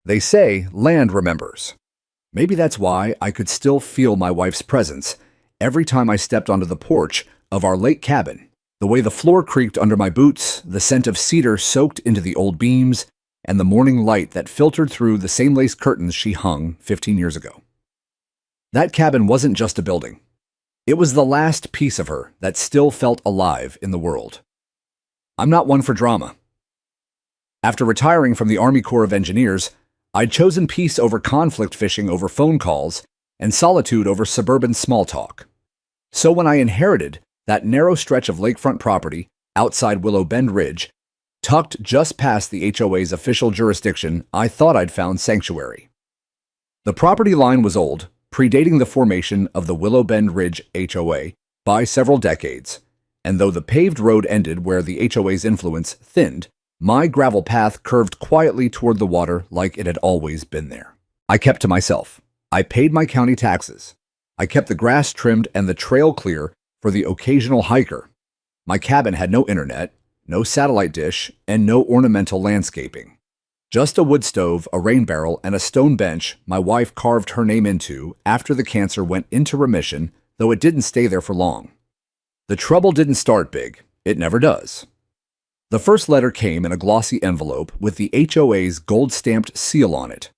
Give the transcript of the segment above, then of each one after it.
They say land remembers. Maybe that's why I could still feel my wife's presence every time I stepped onto the porch of our lake cabin. The way the floor creaked under my boots, the scent of cedar soaked into the old beams, and the morning light that filtered through the same lace curtains she hung 15 years ago. That cabin wasn't just a building. It was the last piece of her that still felt alive in the world. I'm not one for drama. After retiring from the Army Corps of Engineers, I'd chosen peace over conflict fishing over phone calls and solitude over suburban small talk. So when I inherited that narrow stretch of lakefront property outside Willow Bend Ridge, tucked just past the HOA's official jurisdiction, I thought I'd found sanctuary. The property line was old, predating the formation of the Willow Bend Ridge HOA by several decades, and though the paved road ended where the HOA's influence thinned, my gravel path curved quietly toward the water like it had always been there. I kept to myself. I paid my county taxes. I kept the grass trimmed and the trail clear for the occasional hiker. My cabin had no internet, no satellite dish, and no ornamental landscaping. Just a wood stove, a rain barrel, and a stone bench my wife carved her name into after the cancer went into remission, though it didn't stay there for long. The trouble didn't start big. It never does. The first letter came in a glossy envelope with the HOA's gold-stamped seal on it.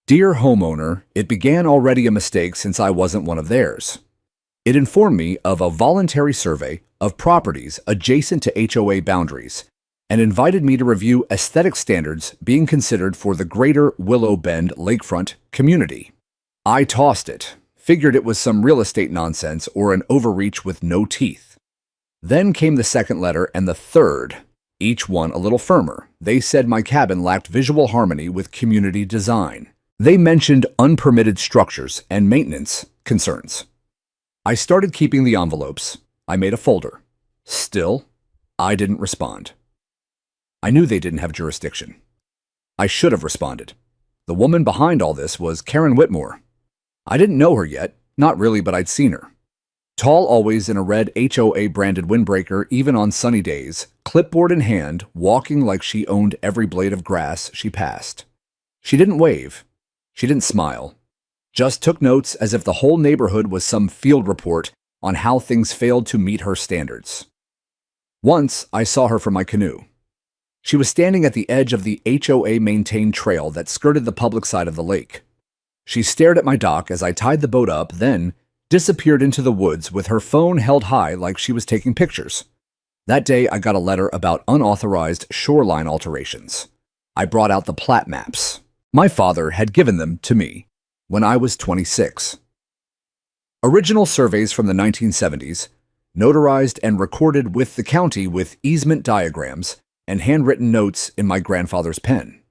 Dear homeowner, it began already a mistake since I wasn't one of theirs. It informed me of a voluntary survey of properties adjacent to HOA boundaries and invited me to review aesthetic standards being considered for the greater Willow Bend lakefront community. I tossed it, figured it was some real estate nonsense or an overreach with no teeth. Then came the second letter and the third, each one a little firmer. They said my cabin lacked visual harmony with community design. They mentioned unpermitted structures and maintenance concerns. I started keeping the envelopes. I made a folder. Still, I didn't respond. I knew they didn't have jurisdiction. I should have responded. The woman behind all this was Karen Whitmore. I didn't know her yet, not really, but I'd seen her. Tall always in a red HOA-branded windbreaker even on sunny days, clipboard in hand, walking like she owned every blade of grass she passed. She didn't wave. She didn't smile. Just took notes as if the whole neighborhood was some field report on how things failed to meet her standards. Once, I saw her from my canoe. She was standing at the edge of the HOA-maintained trail that skirted the public side of the lake. She stared at my dock as I tied the boat up, then disappeared into the woods with her phone held high like she was taking pictures. That day, I got a letter about unauthorized shoreline alterations. I brought out the plat maps. My father had given them to me when I was 26. Original surveys from the 1970s, notarized and recorded with the county with easement diagrams and handwritten notes in my grandfather's pen.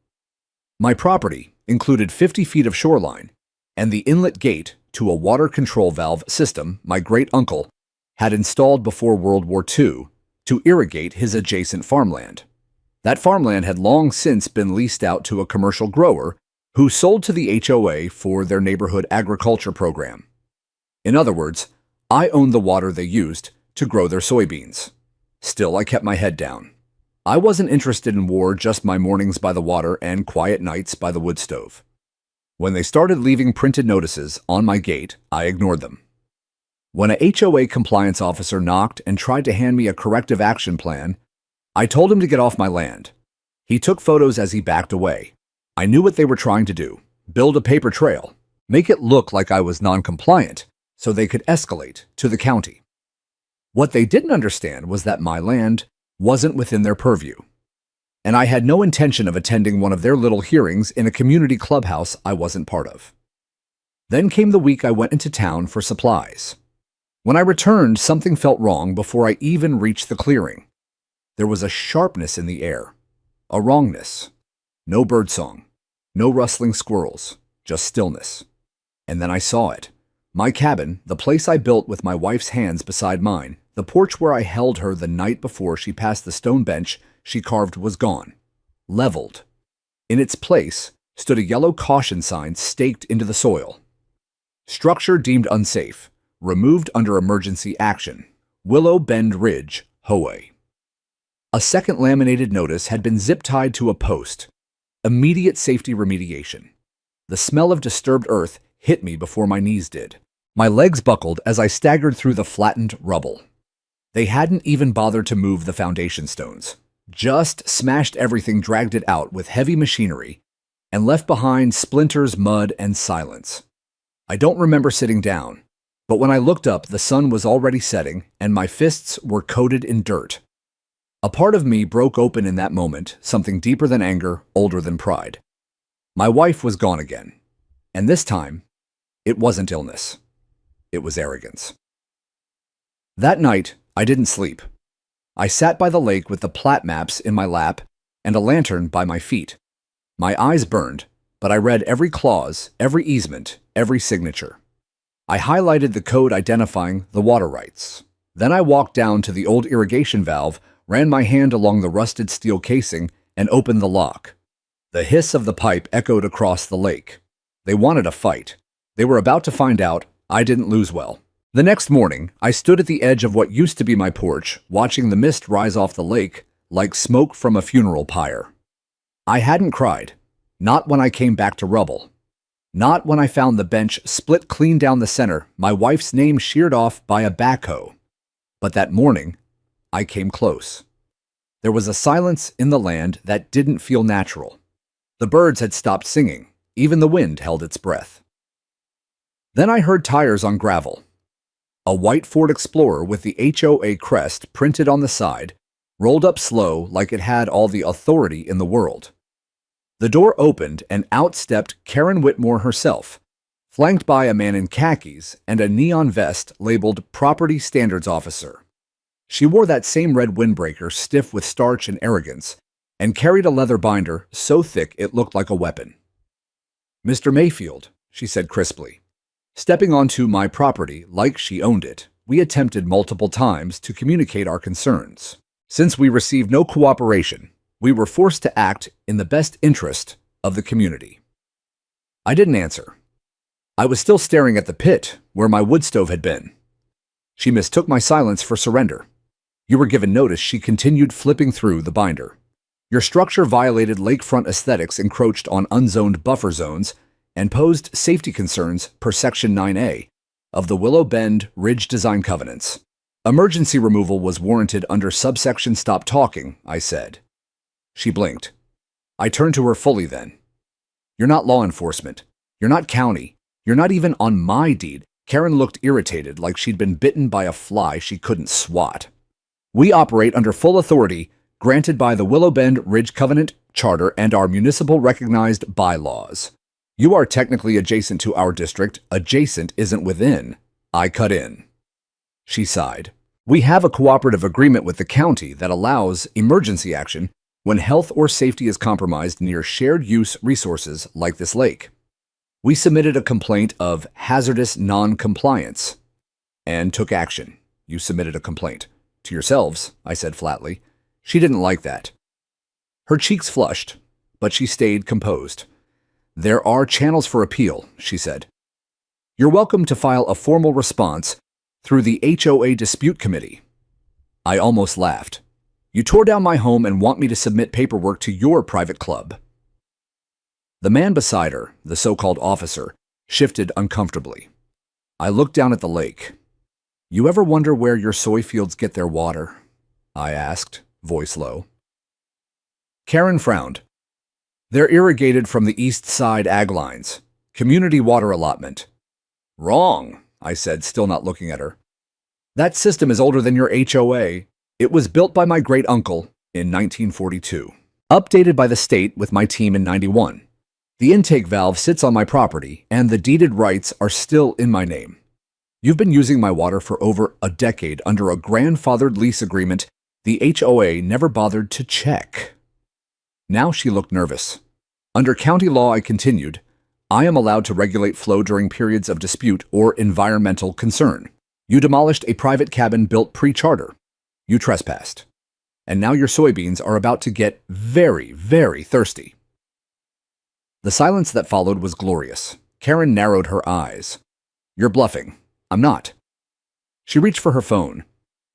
My property included 50 feet of shoreline and the inlet gate to a water control valve system my great-uncle had installed before World War II to irrigate his adjacent farmland. That farmland had long since been leased out to a commercial grower who sold to the HOA for their neighborhood agriculture program. In other words, I owned the water they used to grow their soybeans. Still, I kept my head down. I wasn't interested in war, just my mornings by the water and quiet nights by the wood stove. When they started leaving printed notices on my gate, I ignored them. When a HOA compliance officer knocked and tried to hand me a corrective action plan, I told him to get off my land. He took photos as he backed away. I knew what they were trying to do: build a paper trail, make it look like I was non-compliant so they could escalate to the county. What they didn't understand was that my land wasn't within their purview, and I had no intention of attending one of their little hearings in a community clubhouse I wasn't part of. Then came the week I went into town for supplies. When I returned, something felt wrong before I even reached the clearing. There was a sharpness in the air, a wrongness. No birdsong, no rustling squirrels, just stillness. And then I saw it. My cabin, the place I built with my wife's hands beside mine, the porch where I held her the night before she passed the stone bench she carved, was gone, leveled. In its place stood a yellow caution sign staked into the soil. Structure deemed unsafe, removed under emergency action. Willow Bend Ridge, HOA. A second laminated notice had been zip-tied to a post, immediate safety remediation. The smell of disturbed earth hit me before my knees did. My legs buckled as I staggered through the flattened rubble. They hadn't even bothered to move the foundation stones, just smashed everything, dragged it out with heavy machinery, and left behind splinters, mud, and silence. I don't remember sitting down, but when I looked up, the sun was already setting and my fists were coated in dirt. A part of me broke open in that moment, something deeper than anger, older than pride. My wife was gone again, and this time, it wasn't illness. It was arrogance. That night, I didn't sleep. I sat by the lake with the plat maps in my lap and a lantern by my feet. My eyes burned, but I read every clause, every easement, every signature. I highlighted the code identifying the water rights. Then I walked down to the old irrigation valve, ran my hand along the rusted steel casing, and opened the lock. The hiss of the pipe echoed across the lake. They wanted a fight. They were about to find out I didn't lose well. The next morning, I stood at the edge of what used to be my porch, watching the mist rise off the lake like smoke from a funeral pyre. I hadn't cried. Not when I came back to rubble. Not when I found the bench split clean down the center, my wife's name sheared off by a backhoe. But that morning, I came close. There was a silence in the land that didn't feel natural. The birds had stopped singing. Even the wind held its breath. Then I heard tires on gravel. A white Ford Explorer with the HOA crest printed on the side rolled up slow like it had all the authority in the world. The door opened and out stepped Karen Whitmore herself, flanked by a man in khakis and a neon vest labeled Property Standards Officer. She wore that same red windbreaker stiff with starch and arrogance, and carried a leather binder so thick it looked like a weapon. "Mr. Mayfield," she said crisply. Stepping onto my property like she owned it, we attempted multiple times to communicate our concerns. Since we received no cooperation, we were forced to act in the best interest of the community. I didn't answer. I was still staring at the pit where my wood stove had been. She mistook my silence for surrender. "You were given notice," she continued, flipping through the binder. "Your structure violated lakefront aesthetics, encroached on unzoned buffer zones, and posed safety concerns per Section 9A of the Willow Bend Ridge Design Covenants. Emergency removal was warranted under subsection Stop Talking," I said. She blinked. I turned to her fully then. "You're not law enforcement. You're not county. You're not even on my deed." Karen looked irritated, like she'd been bitten by a fly she couldn't swat. "We operate under full authority granted by the Willow Bend Ridge Covenant Charter and our municipal recognized bylaws. You are technically adjacent to our district. Adjacent isn't within." I cut in. She sighed. "We have a cooperative agreement with the county that allows emergency action when health or safety is compromised near shared use resources like this lake. We submitted a complaint of hazardous non-compliance and took action." "You submitted a complaint to yourselves," I said flatly. She didn't like that. Her cheeks flushed, but she stayed composed. "There are channels for appeal," she said. "You're welcome to file a formal response through the HOA Dispute Committee." I almost laughed. "You tore down my home and want me to submit paperwork to your private club." The man beside her, the so-called officer, shifted uncomfortably. I looked down at the lake. "You ever wonder where your soy fields get their water?" I asked, voice low. Karen frowned. "They're irrigated from the east side ag lines. Community water allotment." "Wrong," I said, still not looking at her. "That system is older than your HOA. It was built by my great-uncle in 1942. Updated by the state with my team in 91. The intake valve sits on my property, and the deeded rights are still in my name. You've been using my water for over a decade under a grandfathered lease agreement the HOA never bothered to check." Now she looked nervous. "Under county law," I continued, "I am allowed to regulate flow during periods of dispute or environmental concern. You demolished a private cabin built pre-charter. You trespassed. And now your soybeans are about to get very, very thirsty." The silence that followed was glorious. Karen narrowed her eyes. "You're bluffing." "I'm not." She reached for her phone.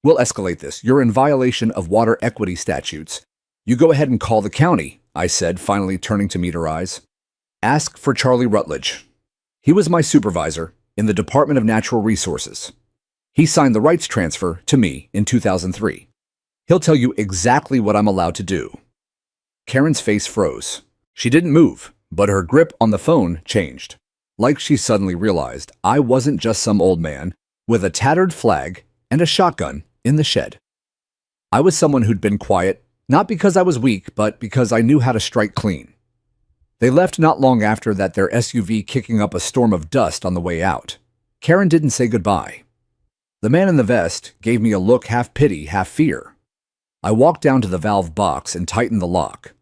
"We'll escalate this. You're in violation of water equity statutes. You go ahead and call the county. I said, finally turning to meet her eyes. Ask for Charlie Rutledge. He was my supervisor in the Department of Natural Resources. He signed the rights transfer to me in 2003. He'll tell you exactly what I'm allowed to do. Karen's face froze. She didn't move, but her grip on the phone changed. Like she suddenly realized I wasn't just some old man with a tattered flag and a shotgun in the shed. I was someone who'd been quiet, not because I was weak, but because I knew how to strike clean. They left not long after that, their SUV kicking up a storm of dust on the way out. Karen didn't say goodbye. The man in the vest gave me a look half pity, half fear. I walked down to the valve box and tightened the lock.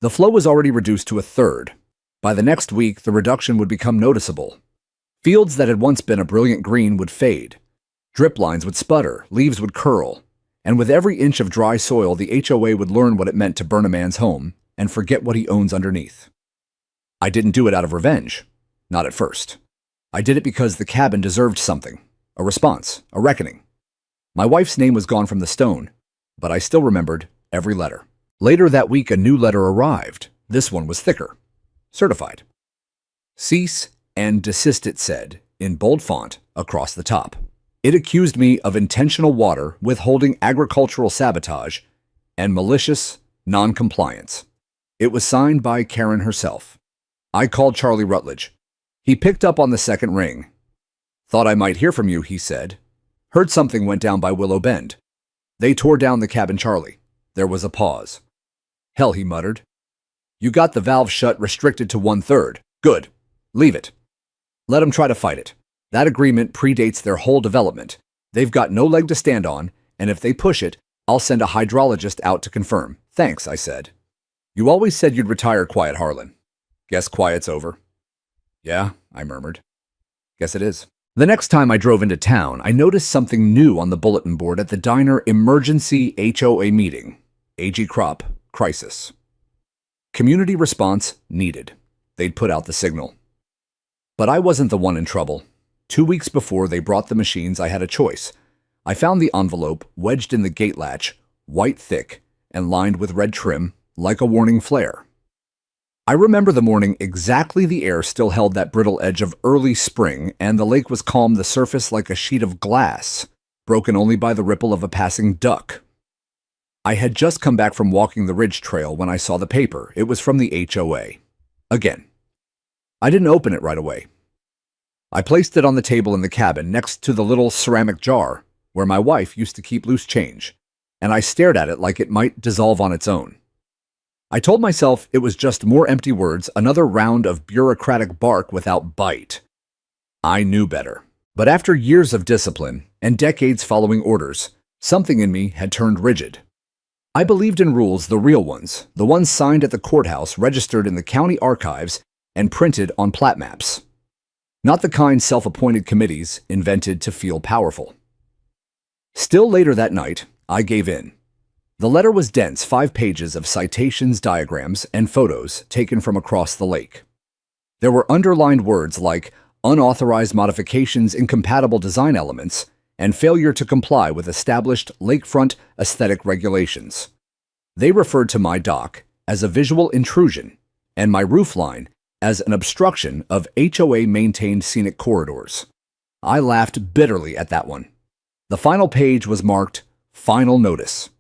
The flow was already reduced to a third. By the next week, the reduction would become noticeable. Fields that had once been a brilliant green would fade. Drip lines would sputter, leaves would curl, and with every inch of dry soil, the HOA would learn what it meant to burn a man's home and forget what he owns underneath. I didn't do it out of revenge. Not at first. I did it because the cabin deserved something. A response, a reckoning. My wife's name was gone from the stone, but I still remembered every letter. Later that week, a new letter arrived. This one was thicker. Certified. Cease and desist, it said, in bold font across the top. It accused me of intentional water withholding, agricultural sabotage, and malicious non-compliance. It was signed by Karen herself. I called Charlie Rutledge. He picked up on the second ring. Thought I might hear from you, he said. Heard something went down by Willow Bend. They tore down the cabin, Charlie. There was a pause. Hell, he muttered. You got the valve shut, restricted to 1/3. Good. Leave it. Let them try to fight it. That agreement predates their whole development. They've got no leg to stand on, and if they push it, I'll send a hydrologist out to confirm. Thanks, I said. You always said you'd retire quiet, Harlan. Guess quiet's over. Yeah, I murmured. Guess it is. The next time I drove into town, I noticed something new on the bulletin board at the diner: emergency HOA meeting. AG crop crisis. Community response needed. They'd put out the signal. But I wasn't the one in trouble. 2 weeks before they brought the machines, I had a choice. I found the envelope wedged in the gate latch, white thick, and lined with red trim, like a warning flare. I remember the morning exactly. The air still held that brittle edge of early spring, and the lake was calm, the surface like a sheet of glass, broken only by the ripple of a passing duck. I had just come back from walking the ridge trail when I saw the paper. It was from the HOA. Again. I didn't open it right away. I placed it on the table in the cabin next to the little ceramic jar where my wife used to keep loose change, and I stared at it like it might dissolve on its own. I told myself it was just more empty words, another round of bureaucratic bark without bite. I knew better. But after years of discipline and decades following orders, something in me had turned rigid. I believed in rules, the real ones, the ones signed at the courthouse, registered in the county archives, and printed on plat maps. Not the kind self-appointed committees invented to feel powerful. Still later that night, I gave in. The letter was dense, 5 pages of citations, diagrams, and photos taken from across the lake. There were underlined words like unauthorized modifications, incompatible design elements, and failure to comply with established lakefront aesthetic regulations. They referred to my dock as a visual intrusion and my roofline as an obstruction of HOA-maintained scenic corridors. I laughed bitterly at that one. The final page was marked Final Notice.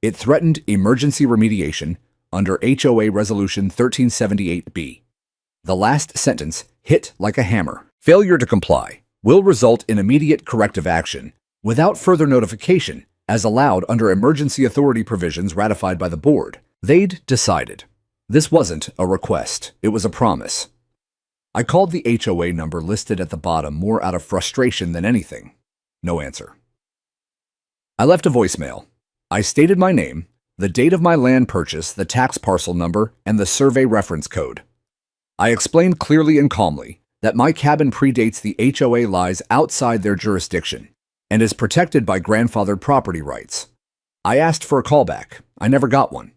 It threatened emergency remediation under HOA Resolution 1378B. The last sentence hit like a hammer. Failure to comply will result in immediate corrective action without further notification, as allowed under emergency authority provisions ratified by the board. They'd decided. This wasn't a request, it was a promise. I called the HOA number listed at the bottom more out of frustration than anything. No answer. I left a voicemail. I stated my name, the date of my land purchase, the tax parcel number, and the survey reference code. I explained clearly and calmly that my cabin predates the HOA, lies outside their jurisdiction, and is protected by grandfathered property rights. I asked for a callback. I never got one.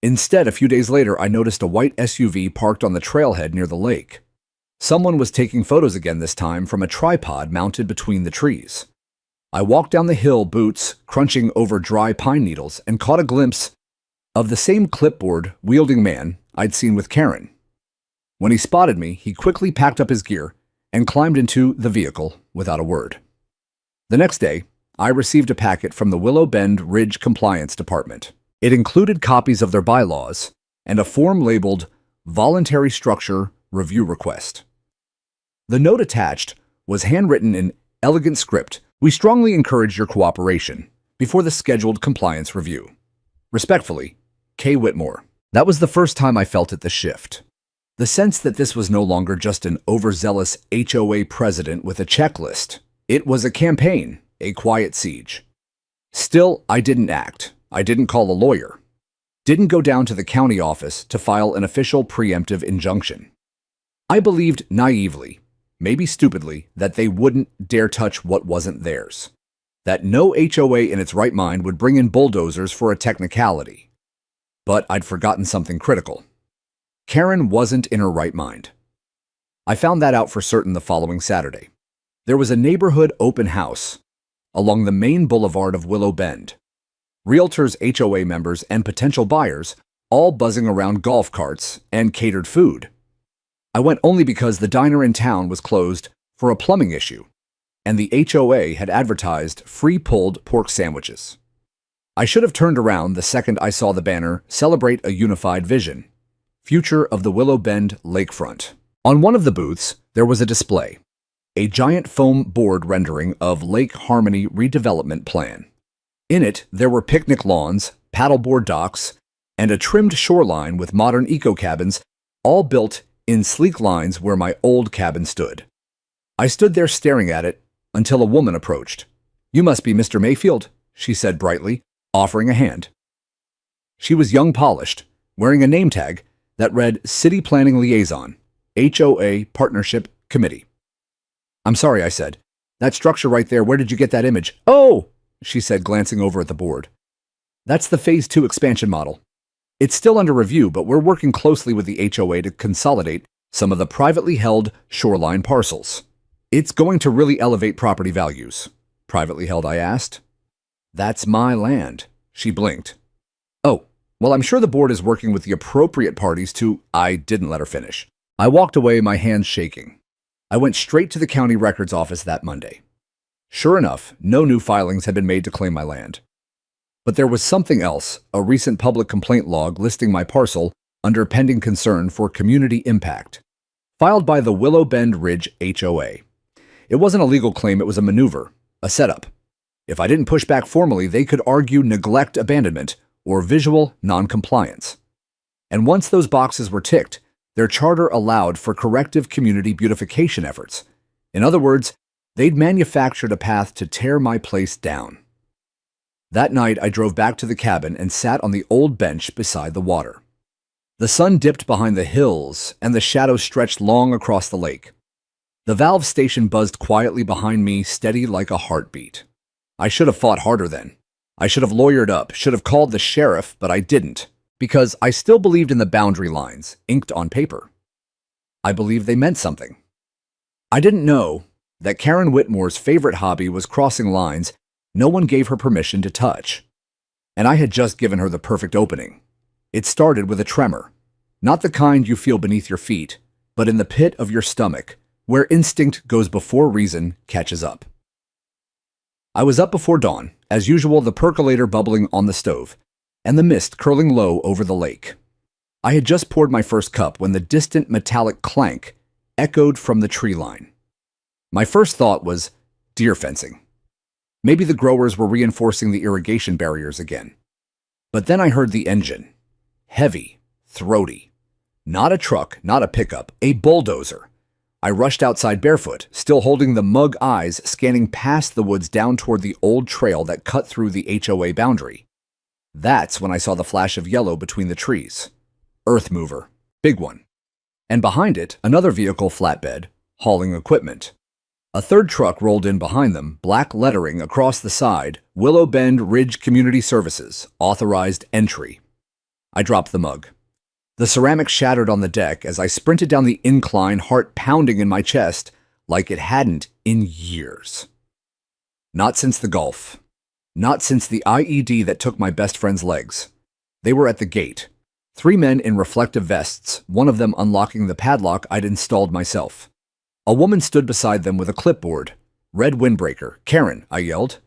Instead, a few days later, I noticed a white SUV parked on the trailhead near the lake. Someone was taking photos again, this time from a tripod mounted between the trees. I walked down the hill, boots crunching over dry pine needles, and caught a glimpse of the same clipboard-wielding man I'd seen with Karen. When he spotted me, he quickly packed up his gear and climbed into the vehicle without a word. The next day, I received a packet from the Willow Bend Ridge Compliance Department. It included copies of their bylaws and a form labeled Voluntary Structure Review Request. The note attached was handwritten in elegant script. "We strongly encourage your cooperation before the scheduled compliance review. Respectfully, K. Whitmore." That was the first time I felt the shift. The sense that this was no longer just an overzealous HOA president with a checklist. It was a campaign, a quiet siege. Still, I didn't act. I didn't call a lawyer. Didn't go down to the county office to file an official preemptive injunction. I believed naively, maybe stupidly, that they wouldn't dare touch what wasn't theirs. That no HOA in its right mind would bring in bulldozers for a technicality. But I'd forgotten something critical. Karen wasn't in her right mind. I found that out for certain the following Saturday. There was a neighborhood open house along the main boulevard of Willow Bend. Realtors, HOA members, and potential buyers all buzzing around golf carts and catered food. I went only because the diner in town was closed for a plumbing issue, and the HOA had advertised free pulled pork sandwiches. I should have turned around the second I saw the banner "Celebrate a Unified Vision. Future of the Willow Bend Lakefront." On one of the booths, there was a display, a giant foam board rendering of Lake Harmony redevelopment plan. In it, there were picnic lawns, paddleboard docks, and a trimmed shoreline with modern eco-cabins, all built in sleek lines where my old cabin stood. I stood there staring at it until a woman approached. "You must be Mr. Mayfield," she said brightly, offering a hand. She was young, polished, wearing a name tag that read City Planning Liaison, HOA Partnership Committee. "I'm sorry," I said. "That structure right there, where did you get that image?" "Oh!" she said, glancing over at the board. "That's the Phase 2 expansion model. It's still under review, but we're working closely with the HOA to consolidate some of the privately held shoreline parcels. It's going to really elevate property values." "Privately held?" I asked. "That's my land." She blinked. "Oh, well, I'm sure the board is working with the appropriate parties to—" I didn't let her finish. I walked away, my hands shaking. I went straight to the county records office that Monday. Sure enough, no new filings had been made to claim my land. But there was something else, a recent public complaint log listing my parcel under pending concern for community impact, filed by the Willow Bend Ridge HOA. It wasn't a legal claim, it was a maneuver, a setup. If I didn't push back formally, they could argue neglect abandonment or visual noncompliance. And once those boxes were ticked, their charter allowed for corrective community beautification efforts. In other words, they'd manufactured a path to tear my place down. That night, I drove back to the cabin and sat on the old bench beside the water. The sun dipped behind the hills, and the shadows stretched long across the lake. The valve station buzzed quietly behind me, steady like a heartbeat. I should have fought harder then. I should have lawyered up, should have called the sheriff, but I didn't, because I still believed in the boundary lines, inked on paper. I believed they meant something. I didn't know that Karen Whitmore's favorite hobby was crossing lines no one gave her permission to touch. And I had just given her the perfect opening. It started with a tremor, not the kind you feel beneath your feet, but in the pit of your stomach, where instinct goes before reason catches up. I was up before dawn, as usual, the percolator bubbling on the stove, and the mist curling low over the lake. I had just poured my first cup when the distant metallic clank echoed from the tree line. My first thought was deer fencing. Maybe the growers were reinforcing the irrigation barriers again. But then I heard the engine. Heavy, throaty. Not a truck, not a pickup, a bulldozer. I rushed outside barefoot, still holding the mug eyes scanning past the woods down toward the old trail that cut through the HOA boundary. That's when I saw the flash of yellow between the trees. Earth mover. Big one. And behind it, another vehicle flatbed, hauling equipment. A third truck rolled in behind them, black lettering across the side, Willow Bend Ridge Community Services, authorized entry. I dropped the mug. The ceramic shattered on the deck as I sprinted down the incline, heart pounding in my chest like it hadn't in years. Not since the Gulf. Not since the IED that took my best friend's legs. They were at the gate. 3 men in reflective vests, one of them unlocking the padlock I'd installed myself. A woman stood beside them with a clipboard. "Red windbreaker. Karen," I yelled.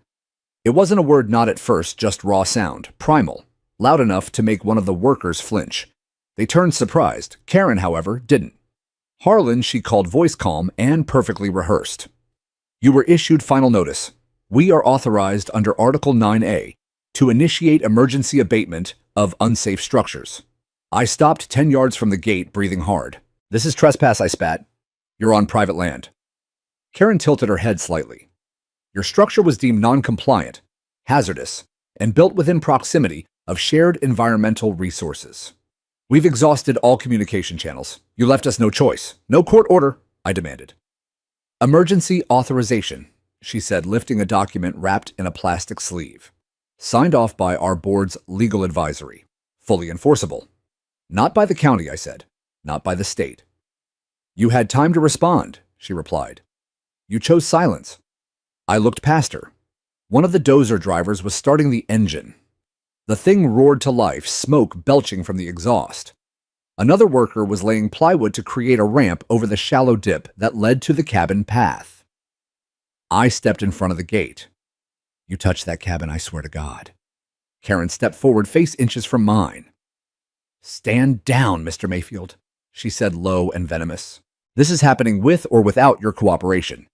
It wasn't a word not at first, just raw sound, primal, loud enough to make one of the workers flinch. They turned surprised. Karen, however, didn't. Harlan, she called, voice calm and perfectly rehearsed. "You were issued final notice. We are authorized under Article 9A to initiate emergency abatement of unsafe structures." I stopped 10 yards from the gate, breathing hard. "This is trespass," I spat. "You're on private land." Karen tilted her head slightly. "Your structure was deemed non-compliant, hazardous, and built within proximity of shared environmental resources. We've exhausted all communication channels. You left us no choice. No court order," I demanded. "Emergency authorization," she said, lifting a document wrapped in a plastic sleeve. "Signed off by our board's legal advisory. Fully enforceable." "Not by the county," I said. "Not by the state." "You had time to respond," she replied. "You chose silence." I looked past her. One of the dozer drivers was starting the engine. The thing roared to life, smoke belching from the exhaust. Another worker was laying plywood to create a ramp over the shallow dip that led to the cabin path. I stepped in front of the gate. "You touch that cabin, I swear to God." Karen stepped forward, face inches from mine. "Stand down, Mr. Mayfield," she said, low and venomous. "This is happening with or without your cooperation.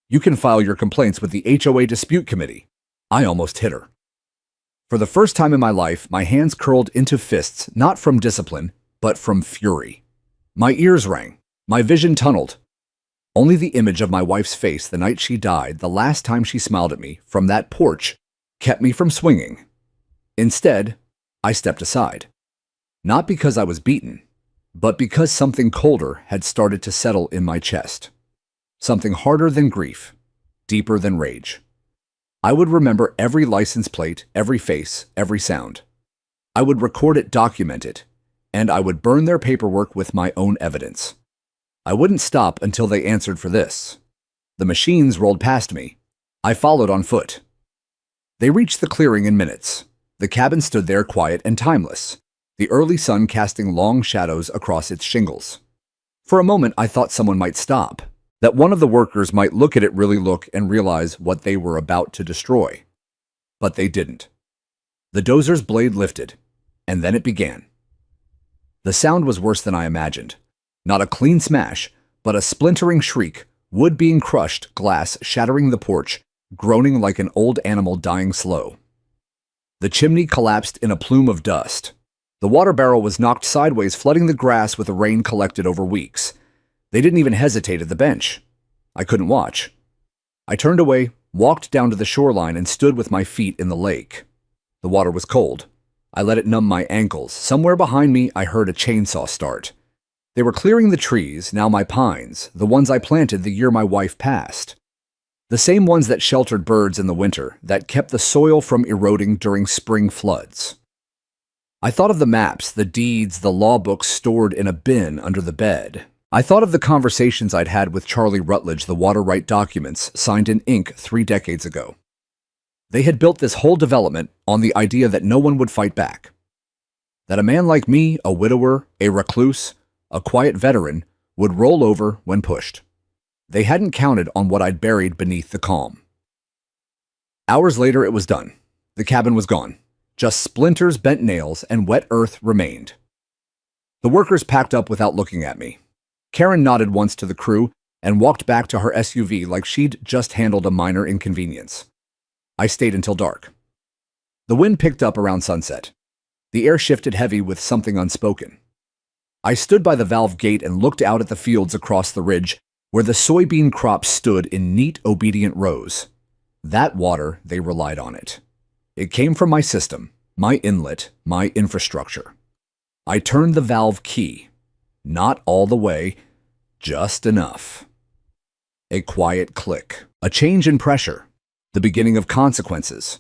You can file your complaints with the HOA Dispute Committee." I almost hit her. For the first time in my life, my hands curled into fists, not from discipline, but from fury. My ears rang. My vision tunneled. Only the image of my wife's face the night she died, the last time she smiled at me from that porch, kept me from swinging. Instead, I stepped aside. Not because I was beaten, but because something colder had started to settle in my chest. Something harder than grief, deeper than rage. I would remember every license plate, every face, every sound. I would record it, document it, and I would burn their paperwork with my own evidence. I wouldn't stop until they answered for this. The machines rolled past me. I followed on foot. They reached the clearing in minutes. The cabin stood there, quiet and timeless, the early sun casting long shadows across its shingles. For a moment, I thought someone might stop, that one of the workers might look at it, really look, and realize what they were about to destroy. But they didn't. The dozer's blade lifted, and then it began. The sound was worse than I imagined. Not a clean smash, but a splintering shriek, wood being crushed, glass shattering the porch, groaning like an old animal dying slow. The chimney collapsed in a plume of dust. The water barrel was knocked sideways, flooding the grass with rain collected over weeks. They didn't even hesitate at the bench. I couldn't watch. I turned away, walked down to the shoreline, and stood with my feet in the lake. The water was cold. I let it numb my ankles. Somewhere behind me, I heard a chainsaw start. They were clearing the trees, now my pines, the ones I planted the year my wife passed. The same ones that sheltered birds in the winter, that kept the soil from eroding during spring floods. I thought of the maps, the deeds, the law books stored in a bin under the bed. I thought of the conversations I'd had with Charlie Rutledge, the water right documents signed in ink 3 decades ago. They had built this whole development on the idea that no one would fight back. That a man like me, a widower, a recluse, a quiet veteran, would roll over when pushed. They hadn't counted on what I'd buried beneath the calm. Hours later, it was done. The cabin was gone. Just splinters, bent nails, and wet earth remained. The workers packed up without looking at me. Karen nodded once to the crew and walked back to her SUV like she'd just handled a minor inconvenience. I stayed until dark. The wind picked up around sunset. The air shifted heavy with something unspoken. I stood by the valve gate and looked out at the fields across the ridge where the soybean crops stood in neat, obedient rows. That water, they relied on it. It came from my system, my inlet, my infrastructure. I turned the valve key. Not all the way, just enough. A quiet click, a change in pressure, the beginning of consequences.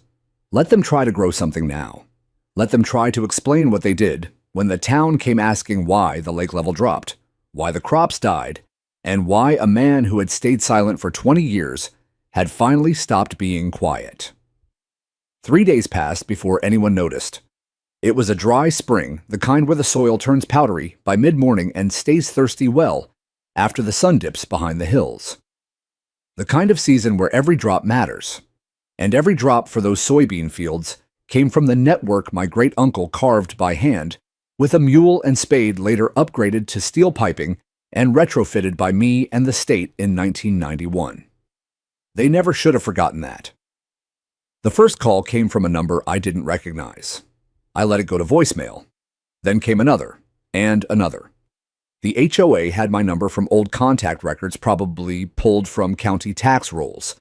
Let them try to grow something now. Let them try to explain what they did when the town came asking why the lake level dropped, why the crops died, and why a man who had stayed silent for 20 years had finally stopped being quiet. 3 days passed before anyone noticed. It was a dry spring, the kind where the soil turns powdery by mid-morning and stays thirsty well after the sun dips behind the hills. The kind of season where every drop matters. And every drop for those soybean fields came from the network my great-uncle carved by hand, with a mule and spade later upgraded to steel piping and retrofitted by me and the state in 1991. They never should have forgotten that. The first call came from a number I didn't recognize. I let it go to voicemail. Then came another, and another. The HOA had my number from old contact records probably pulled from county tax rolls.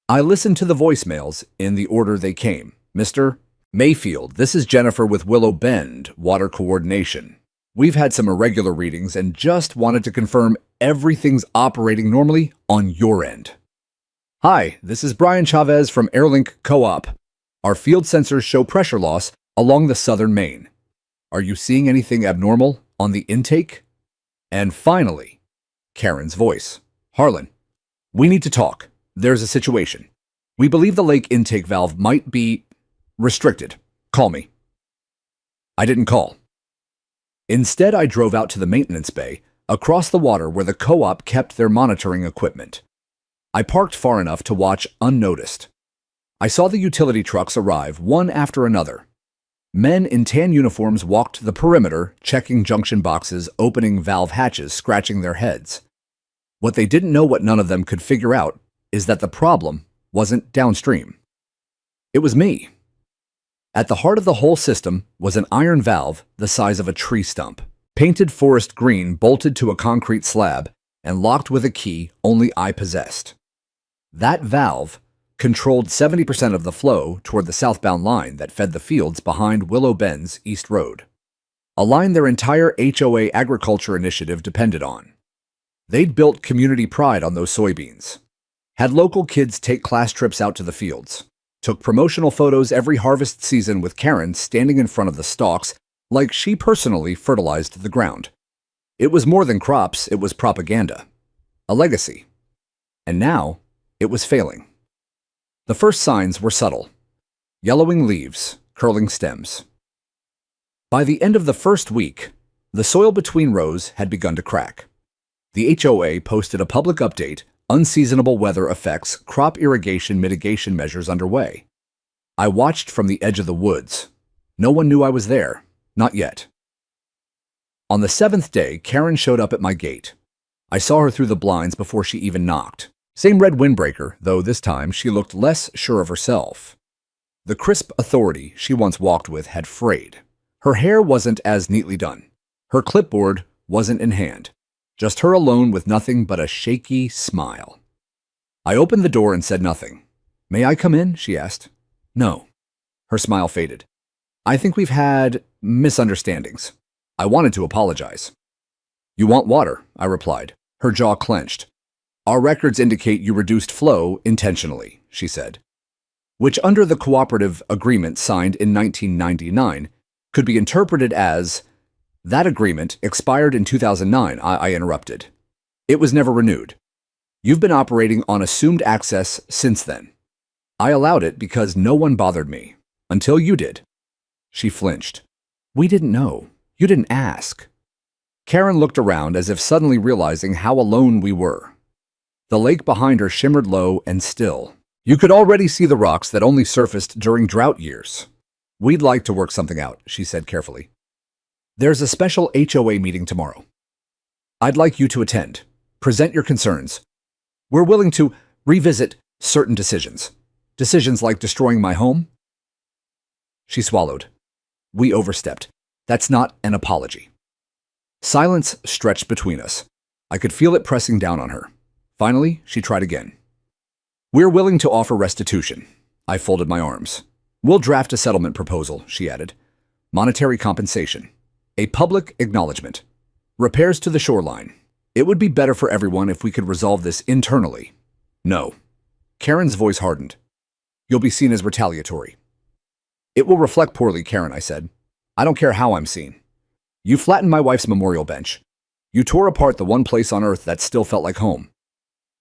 I listened to the voicemails in the order they came. Mr. Mayfield, this is Jennifer with Willow Bend, Water Coordination. We've had some irregular readings and just wanted to confirm everything's operating normally on your end. Hi, this is Brian Chavez from Airlink Co-op. Our field sensors show pressure loss along the southern main. Are you seeing anything abnormal on the intake? And finally, Karen's voice. Harlan, we need to talk. There's a situation. We believe the lake intake valve might be restricted. Call me. I didn't call. Instead, I drove out to the maintenance bay, across the water where the co-op kept their monitoring equipment. I parked far enough to watch unnoticed. I saw the utility trucks arrive one after another. Men in tan uniforms walked the perimeter, checking junction boxes, opening valve hatches, scratching their heads. What they didn't know, what none of them could figure out, is that the problem wasn't downstream. It was me. At the heart of the whole system was an iron valve the size of a tree stump, painted forest green, bolted to a concrete slab, and locked with a key only I possessed. That valve controlled 70% of the flow toward the southbound line that fed the fields behind Willow Bend's East Road, a line their entire HOA agriculture initiative depended on. They'd built community pride on those soybeans, had local kids take class trips out to the fields, took promotional photos every harvest season with Karen standing in front of the stalks like she personally fertilized the ground. It was more than crops, it was propaganda, a legacy. And now, it was failing. The first signs were subtle. Yellowing leaves, curling stems. By the end of the first week, the soil between rows had begun to crack. The HOA posted a public update, unseasonable weather affects crop irrigation mitigation measures underway. I watched from the edge of the woods. No one knew I was there. Not yet. On the 7th day, Karen showed up at my gate. I saw her through the blinds before she even knocked. Same red windbreaker, though this time she looked less sure of herself. The crisp authority she once walked with had frayed. Her hair wasn't as neatly done. Her clipboard wasn't in hand. Just her alone with nothing but a shaky smile. I opened the door and said nothing. May I come in? She asked. No. Her smile faded. I think we've had misunderstandings. I wanted to apologize. You want water, I replied. Her jaw clenched. Our records indicate you reduced flow intentionally, she said. Which under the cooperative agreement signed in 1999 could be interpreted as, that agreement expired in 2009, I interrupted. It was never renewed. You've been operating on assumed access since then. I allowed it because no one bothered me. Until you did. She flinched. We didn't know. You didn't ask. Karen looked around as if suddenly realizing how alone we were. The lake behind her shimmered low and still. You could already see the rocks that only surfaced during drought years. We'd like to work something out, she said carefully. There's a special HOA meeting tomorrow. I'd like you to attend. Present your concerns. We're willing to revisit certain decisions. Decisions like destroying my home. She swallowed. We overstepped. That's not an apology. Silence stretched between us. I could feel it pressing down on her. Finally, she tried again. We're willing to offer restitution. I folded my arms. We'll draft a settlement proposal, she added. Monetary compensation. A public acknowledgement. Repairs to the shoreline. It would be better for everyone if we could resolve this internally. No. Karen's voice hardened. You'll be seen as retaliatory. It will reflect poorly, Karen, I said. I don't care how I'm seen. You flattened my wife's memorial bench. You tore apart the one place on earth that still felt like home.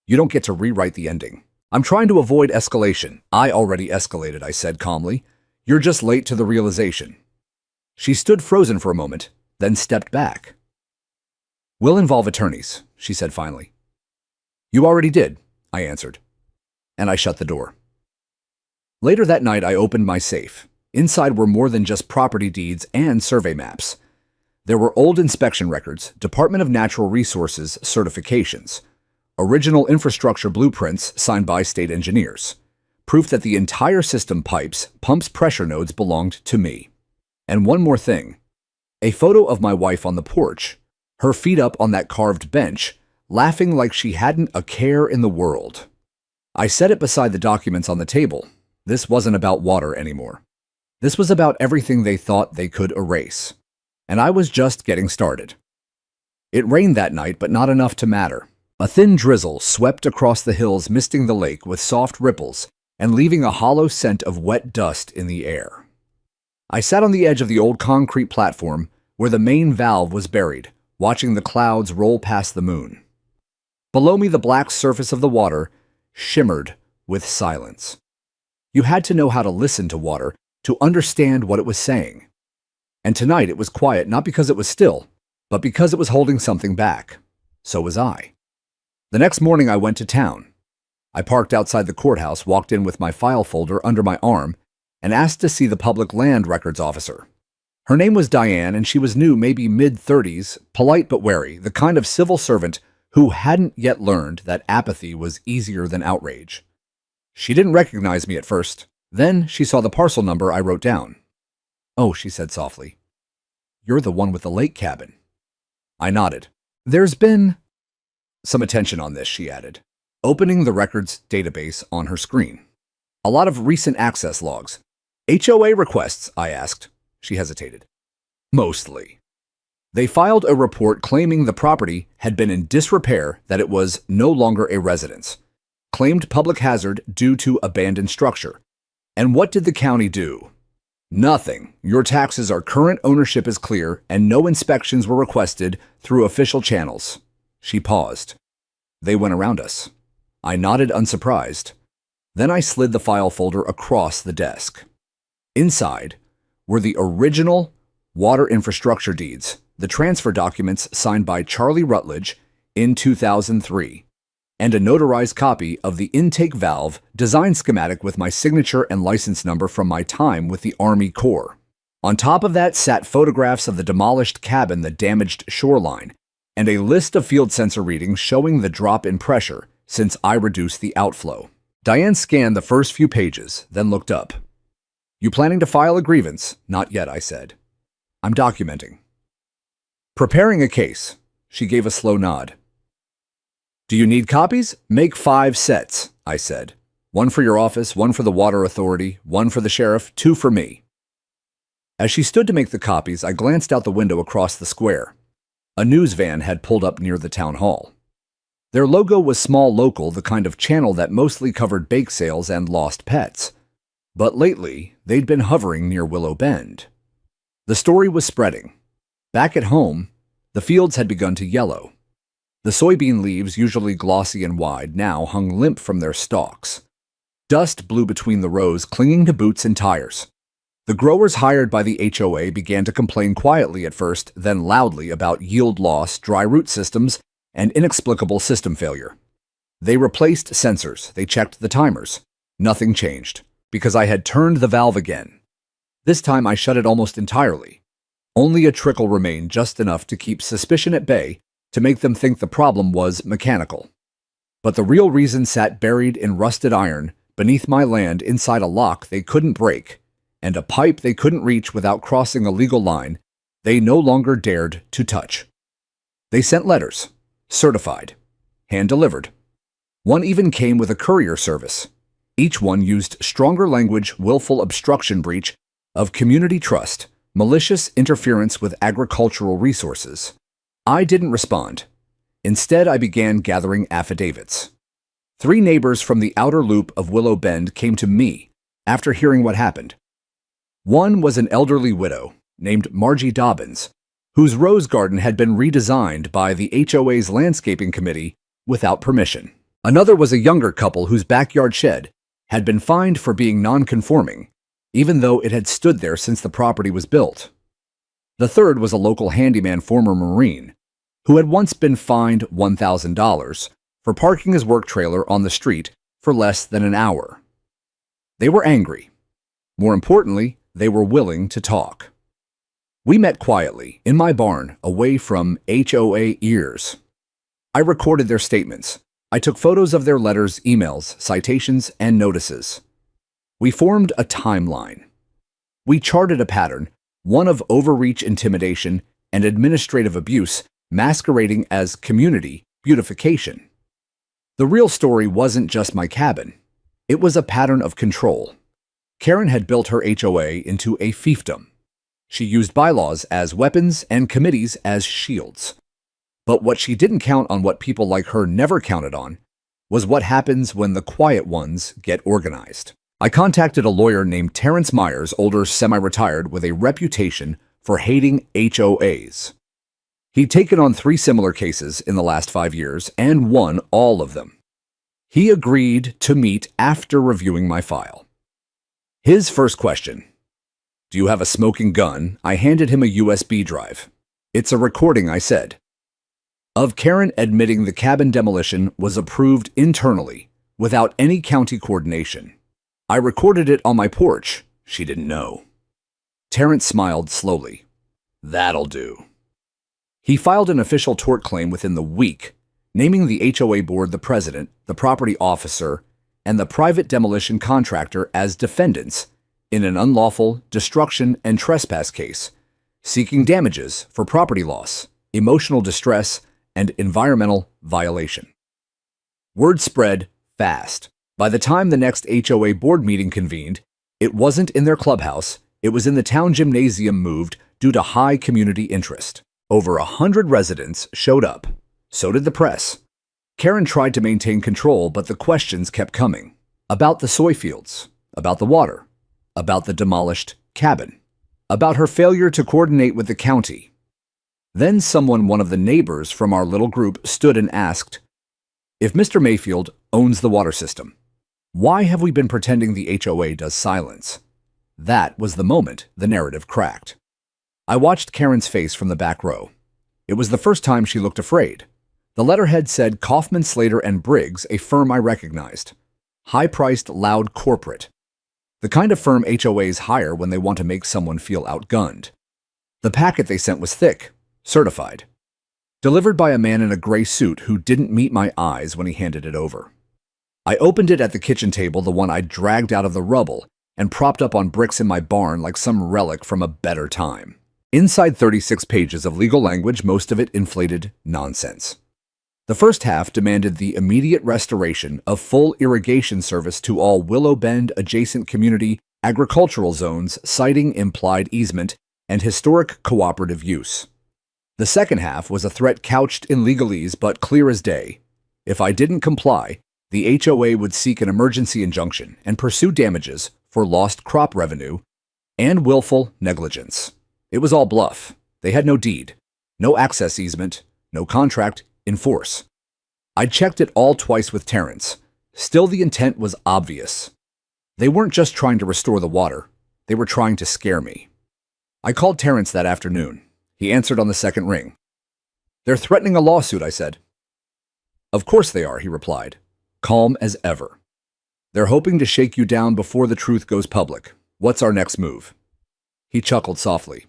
You don't get to rewrite the ending. I'm trying to avoid escalation. I already escalated, I said calmly. You're just late to the realization. She stood frozen for a moment, then stepped back. "We'll involve attorneys," she said finally. "You already did," I answered, and I shut the door. Later that night, I opened my safe. Inside were more than just property deeds and survey maps. There were old inspection records, Department of Natural Resources certifications, original infrastructure blueprints signed by state engineers, proof that the entire system pumps, pressure nodes belonged to me. And one more thing, a photo of my wife on the porch, her feet up on that carved bench, laughing like she hadn't a care in the world. I set it beside the documents on the table. This wasn't about water anymore. This was about everything they thought they could erase. And I was just getting started. It rained that night, but not enough to matter. A thin drizzle swept across the hills, misting the lake with soft ripples and leaving a hollow scent of wet dust in the air. I sat on the edge of the old concrete platform where the main valve was buried, watching the clouds roll past the moon. Below me, the black surface of the water shimmered with silence. You had to know how to listen to water to understand what it was saying. And tonight it was quiet not because it was still, but because it was holding something back. So was I. The next morning I went to town. I parked outside the courthouse, walked in with my file folder under my arm, and asked to see the public land records officer. Her name was Diane, and she was new, maybe mid-30s, polite but wary, the kind of civil servant who hadn't yet learned that apathy was easier than outrage. She didn't recognize me at first. Then she saw the parcel number I wrote down. "Oh," she said softly. "You're the one with the lake cabin." I nodded. "There's been some attention on this," she added, opening the records database on her screen. "A lot of recent access logs. HOA requests," I asked. She hesitated. "Mostly. They filed a report claiming the property had been in disrepair, that it was no longer a residence. Claimed public hazard due to abandoned structure. And what did the county do? Nothing. Your taxes are current, ownership is clear, and no inspections were requested through official channels." She paused. "They went around us." I nodded, unsurprised. Then I slid the file folder across the desk. Inside were the original water infrastructure deeds, the transfer documents signed by Charlie Rutledge in 2003, and a notarized copy of the intake valve design schematic with my signature and license number from my time with the Army Corps. On top of that sat photographs of the demolished cabin, the damaged shoreline, and a list of field sensor readings showing the drop in pressure since I reduced the outflow. Diane scanned the first few pages, then looked up. "You planning to file a grievance?" "Not yet," I said. "I'm documenting." "Preparing a case." She gave a slow nod. "Do you need copies? Make 5 sets," I said. "One for your office, one for the water authority, one for the sheriff, 2 for me." As she stood to make the copies, I glanced out the window across the square. A news van had pulled up near the town hall. Their logo was small local, the kind of channel that mostly covered bake sales and lost pets. But lately, they'd been hovering near Willow Bend. The story was spreading. Back at home, the fields had begun to yellow. The soybean leaves, usually glossy and wide, now hung limp from their stalks. Dust blew between the rows, clinging to boots and tires. The growers hired by the HOA began to complain quietly at first, then loudly about yield loss, dry root systems, and inexplicable system failure. They replaced sensors. They checked the timers. Nothing changed, because I had turned the valve again. This time I shut it almost entirely. Only a trickle remained, just enough to keep suspicion at bay, to make them think the problem was mechanical. But the real reason sat buried in rusted iron beneath my land, inside a lock they couldn't break, and a pipe they couldn't reach without crossing a legal line they no longer dared to touch. They sent letters, certified, hand-delivered. One even came with a courier service. Each one used stronger language: willful obstruction, breach of community trust, malicious interference with agricultural resources. I didn't respond. Instead, I began gathering affidavits. 3 neighbors from the outer loop of Willow Bend came to me after hearing what happened. One was an elderly widow named Margie Dobbins, whose rose garden had been redesigned by the HOA's landscaping committee without permission. Another was a younger couple whose backyard shed had been fined for being non-conforming, even though it had stood there since the property was built. The third was a local handyman, former Marine, who had once been fined $1,000 for parking his work trailer on the street for less than an hour. They were angry. More importantly, they were willing to talk. We met quietly in my barn, away from HOA ears. I recorded their statements. I took photos of their letters, emails, citations, and notices. We formed a timeline. We charted a pattern, one of overreach, intimidation, and administrative abuse masquerading as community beautification. The real story wasn't just my cabin. It was a pattern of control. Karen had built her HOA into a fiefdom. She used bylaws as weapons and committees as shields. But what she didn't count on, what people like her never counted on, was what happens when the quiet ones get organized. I contacted a lawyer named Terrence Myers, older, semi-retired, with a reputation for hating HOAs. He'd taken on 3 similar cases in the last 5 years and won all of them. He agreed to meet after reviewing my file. His first question: "Do you have a smoking gun?" I handed him a USB drive. "It's a recording," I said, "of Karen admitting the cabin demolition was approved internally without any county coordination. I recorded it on my porch. She didn't know." Terrence smiled slowly. "That'll do." He filed an official tort claim within the week, naming the HOA board, the president, the property officer, and the private demolition contractor as defendants in an unlawful destruction and trespass case, seeking damages for property loss, emotional distress, and environmental violation. Word spread fast. By the time the next HOA board meeting convened, it wasn't in their clubhouse, it was in the town gymnasium, moved due to high community interest. Over 100 residents showed up. So did the press. Karen tried to maintain control, but the questions kept coming. About the soy fields, about the water, about the demolished cabin, about her failure to coordinate with the county. Then one of the neighbors from our little group stood and asked, "If Mr. Mayfield owns the water system, why have we been pretending the HOA does silence?" That was the moment the narrative cracked. I watched Karen's face from the back row. It was the first time she looked afraid. The letterhead said Kaufman, Slater & Briggs, a firm I recognized. High-priced, loud corporate. The kind of firm HOAs hire when they want to make someone feel outgunned. The packet they sent was thick, certified. Delivered by a man in a gray suit who didn't meet my eyes when he handed it over. I opened it at the kitchen table, the one I'd dragged out of the rubble and propped up on bricks in my barn like some relic from a better time. Inside 36 pages of legal language, most of it inflated nonsense. The first half demanded the immediate restoration of full irrigation service to all Willow Bend adjacent community agricultural zones, citing implied easement and historic cooperative use. The second half was a threat couched in legalese but clear as day. If I didn't comply, the HOA would seek an emergency injunction and pursue damages for lost crop revenue and willful negligence. It was all bluff. They had no deed, no access easement, no contract in force. I checked it all twice with Terrence. Still, the intent was obvious. They weren't just trying to restore the water. They were trying to scare me. I called Terrence that afternoon. He answered on the second ring. "They're threatening a lawsuit," I said. "Of course they are," he replied, calm as ever. "They're hoping to shake you down before the truth goes public. What's our next move?" He chuckled softly.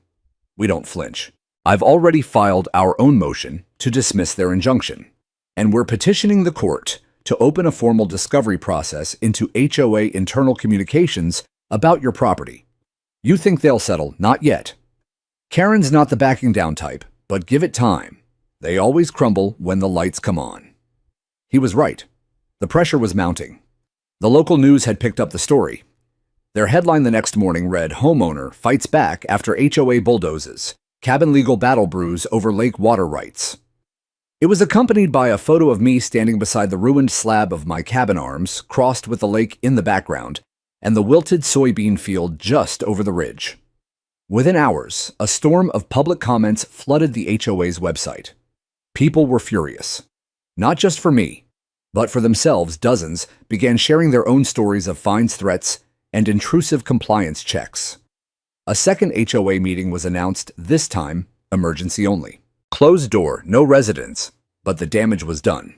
"We don't flinch. I've already filed our own motion to dismiss their injunction, and we're petitioning the court to open a formal discovery process into HOA internal communications about your property. You think they'll settle? Not yet. Karen's not the backing down type, but give it time. They always crumble when the lights come on." He was right. The pressure was mounting. The local news had picked up the story. Their headline the next morning read, "Homeowner Fights Back After HOA Bulldozes. Cabin Legal Battle Brews Over Lake Water Rights." It was accompanied by a photo of me standing beside the ruined slab of my cabin arms, crossed with the lake in the background, and the wilted soybean field just over the ridge. Within hours, a storm of public comments flooded the HOA's website. People were furious. Not just for me, but for themselves. Dozens began sharing their own stories of fines, threats, and intrusive compliance checks. A second HOA meeting was announced, this time emergency only. Closed door, no residents, but the damage was done.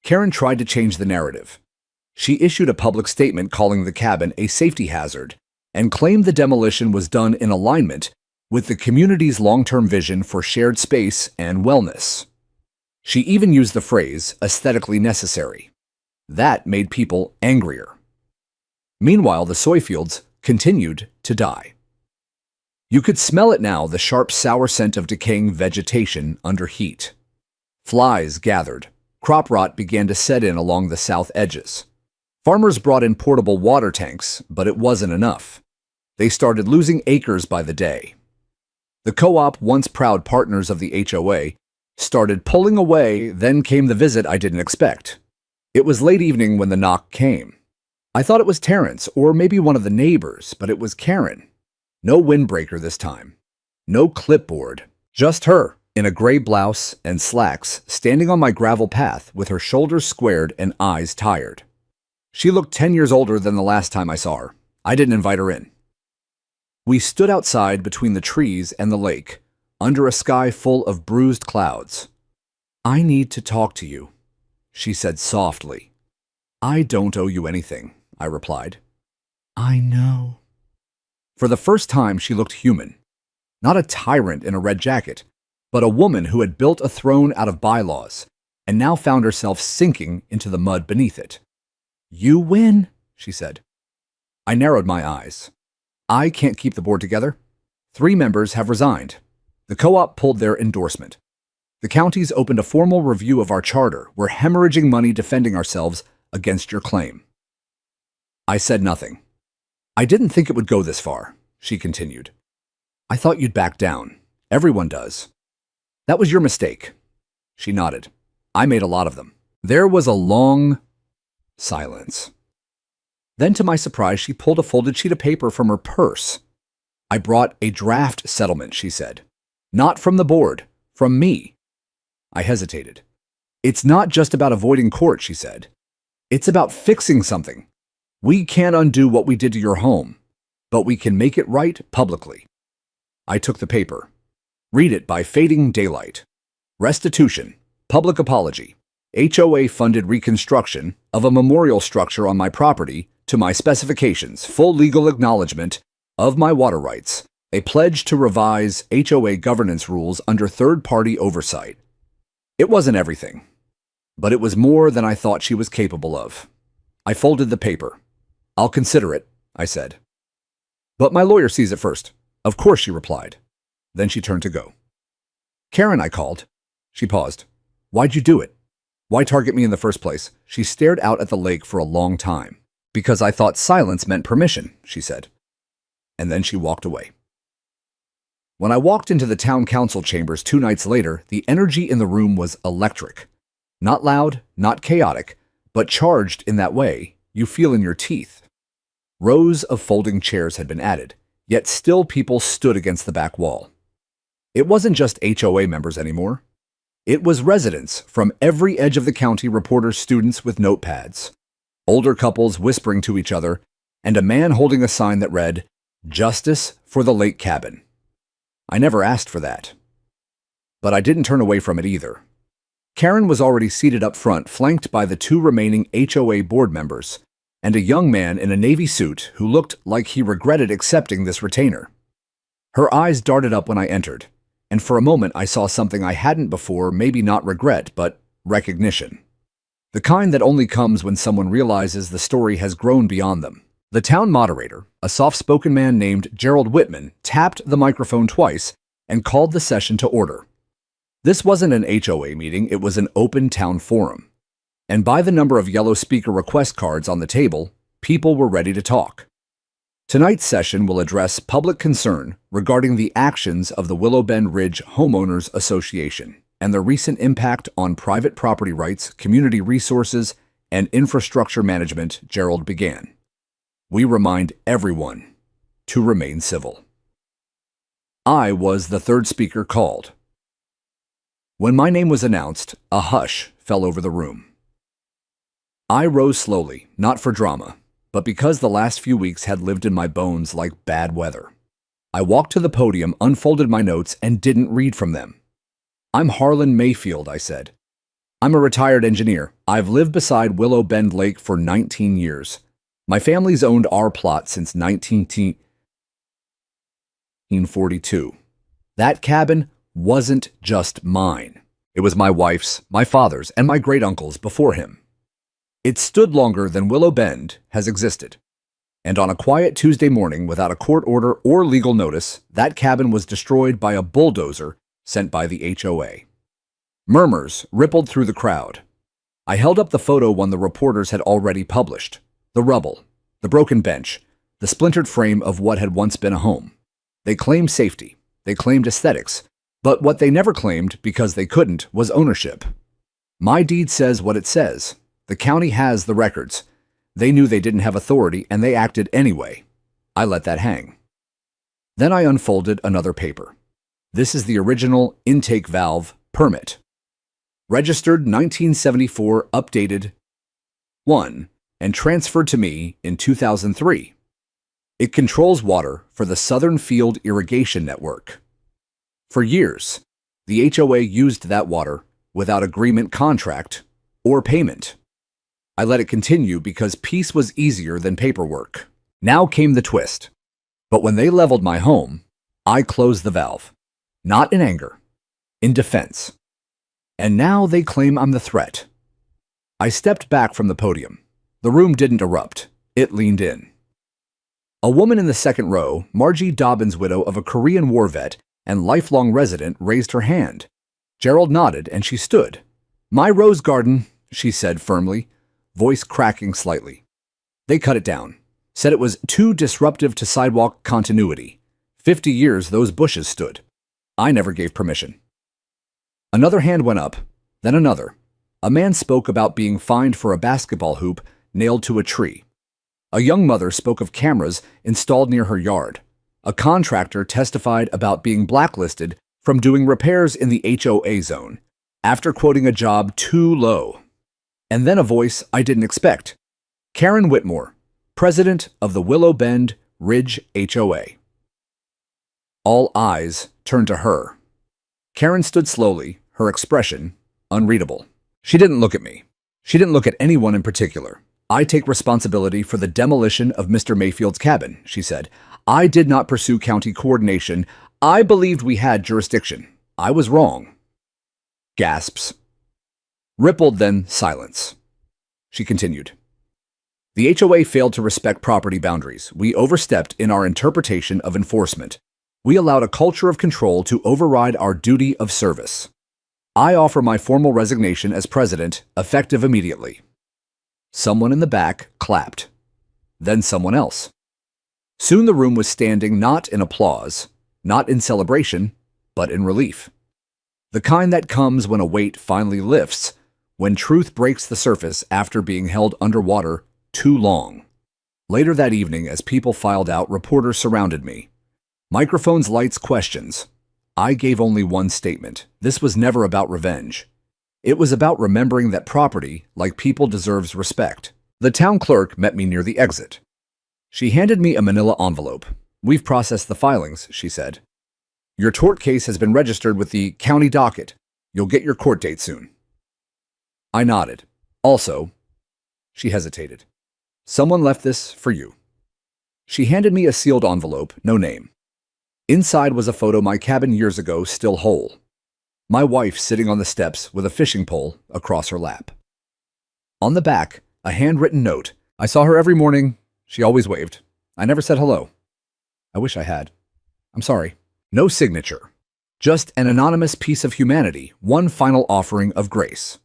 Karen tried to change the narrative. She issued a public statement calling the cabin a safety hazard and claimed the demolition was done in alignment with the community's long-term vision for shared space and wellness. She even used the phrase aesthetically necessary. That made people angrier. Meanwhile, the soy fields continued to die. You could smell it now, the sharp, sour scent of decaying vegetation under heat. Flies gathered. Crop rot began to set in along the south edges. Farmers brought in portable water tanks, but it wasn't enough. They started losing acres by the day. The co-op, once proud partners of the HOA, started pulling away. Then came the visit I didn't expect. It was late evening when the knock came. I thought it was Terrence or maybe one of the neighbors, but it was Karen. No windbreaker this time. No clipboard. Just her, in a gray blouse and slacks, standing on my gravel path with her shoulders squared and eyes tired. She looked 10 years older than the last time I saw her. I didn't invite her in. We stood outside between the trees and the lake, under a sky full of bruised clouds. "I need to talk to you," she said softly. "I don't owe you anything," I replied. "I know." For the first time, she looked human. Not a tyrant in a red jacket, but a woman who had built a throne out of bylaws and now found herself sinking into the mud beneath it. "You win," she said. I narrowed my eyes. I can't keep the board together. 3 members have resigned. The co-op pulled their endorsement. The county's opened a formal review of our charter. We're hemorrhaging money defending ourselves against your claim. I said nothing. "I didn't think it would go this far," she continued. "I thought you'd back down. Everyone does." "That was your mistake." She nodded. "I made a lot of them." There was a long silence. Then, to my surprise, she pulled a folded sheet of paper from her purse. "I brought a draft settlement," she said. "Not from the board, from me." I hesitated. "It's not just about avoiding court," she said. "It's about fixing something. We can't undo what we did to your home, but we can make it right publicly." I took the paper. "Read it by fading daylight. Restitution, public apology, HOA-funded reconstruction of a memorial structure on my property to my specifications, full legal acknowledgement of my water rights, a pledge to revise HOA governance rules under third-party oversight." It wasn't everything, but it was more than I thought she was capable of. I folded the paper. "I'll consider it," I said. "But my lawyer sees it first." "Of course," she replied. Then she turned to go. "Karen," I called. She paused. "Why'd you do it? Why target me in the first place?" She stared out at the lake for a long time. "Because I thought silence meant permission," she said. And then she walked away. When I walked into the town council chambers 2 nights later, the energy in the room was electric. Not loud, not chaotic, but charged in that way you feel in your teeth. Rows of folding chairs had been added, yet still people stood against the back wall. It wasn't just HOA members anymore. It was residents from every edge of the county, reporters, students with notepads, older couples whispering to each other, and a man holding a sign that read, "Justice for the Lake Cabin." I never asked for that. But I didn't turn away from it either. Karen was already seated up front, flanked by the 2 remaining HOA board members, and a young man in a navy suit who looked like he regretted accepting this retainer. Her eyes darted up when I entered, and for a moment I saw something I hadn't before, maybe not regret, but recognition. The kind that only comes when someone realizes the story has grown beyond them. The town moderator, a soft-spoken man named Gerald Whitman, tapped the microphone twice and called the session to order. This wasn't an HOA meeting, it was an open town forum. And by the number of yellow speaker request cards on the table, people were ready to talk. Tonight's session will address public concern regarding the actions of the Willow Bend Ridge Homeowners Association and the recent impact on private property rights, community resources, and infrastructure management, Gerald began. We remind everyone to remain civil. I was the 3rd speaker called. When my name was announced, a hush fell over the room. I rose slowly, not for drama, but because the last few weeks had lived in my bones like bad weather. I walked to the podium, unfolded my notes, and didn't read from them. "I'm Harlan Mayfield," I said. "I'm a retired engineer. I've lived beside Willow Bend Lake for 19 years. My family's owned our plot since 1942. That cabin wasn't just mine. It was my wife's, my father's, and my great-uncle's before him. It stood longer than Willow Bend has existed. And on a quiet Tuesday morning, without a court order or legal notice, that cabin was destroyed by a bulldozer sent by the HOA. Murmurs rippled through the crowd. I held up the photo one the reporters had already published. The rubble, the broken bench, the splintered frame of what had once been a home. They claimed safety. They claimed aesthetics. But what they never claimed, because they couldn't, was ownership. My deed says what it says. The county has the records. They knew they didn't have authority, and they acted anyway. I let that hang. Then I unfolded another paper. This is the original intake valve permit. Registered 1974, updated 1, and transferred to me in 2003. It controls water for the Southern Field Irrigation Network. For years, the HOA used that water without agreement, contract, or payment. I let it continue because peace was easier than paperwork. Now came the twist. But when they leveled my home, I closed the valve. Not in anger, in defense. And now they claim I'm the threat. I stepped back from the podium. The room didn't erupt. It leaned in. A woman in the second row, Margie Dobbins, widow of a Korean War vet and lifelong resident, raised her hand. Gerald nodded, and she stood. "My rose garden," she said firmly, voice cracking slightly. They cut it down, said it was too disruptive to sidewalk continuity. 50 years those bushes stood. I never gave permission. Another hand went up, then another. A man spoke about being fined for a basketball hoop nailed to a tree. A young mother spoke of cameras installed near her yard. A contractor testified about being blacklisted from doing repairs in the HOA zone after quoting a job too low. And then a voice I didn't expect. Karen Whitmore, president of the Willow Bend Ridge HOA. All eyes turned to her. Karen stood slowly, her expression unreadable. She didn't look at me. She didn't look at anyone in particular. "I take responsibility for the demolition of Mr. Mayfield's cabin," she said. "I did not pursue county coordination. I believed we had jurisdiction. I was wrong." Gasps. Rippled, then silence. She continued. "The HOA failed to respect property boundaries. We overstepped in our interpretation of enforcement. We allowed a culture of control to override our duty of service. I offer my formal resignation as president, effective immediately." Someone in the back clapped. Then someone else. Soon the room was standing, not in applause, not in celebration, but in relief. The kind that comes when a weight finally lifts, when truth breaks the surface after being held underwater too long. Later that evening, as people filed out, reporters surrounded me. Microphones, lights, questions. I gave only one statement. This was never about revenge. It was about remembering that property, like people, deserves respect. The town clerk met me near the exit. She handed me a manila envelope. "We've processed the filings," she said. "Your tort case has been registered with the county docket. You'll get your court date soon." I nodded. "Also," she hesitated, "someone left this for you." She handed me a sealed envelope, no name. Inside was a photo of my cabin years ago, still whole. My wife sitting on the steps with a fishing pole across her lap. On the back, a handwritten note. "I saw her every morning. She always waved. I never said hello. I wish I had. I'm sorry." No signature. Just an anonymous piece of humanity, one final offering of grace.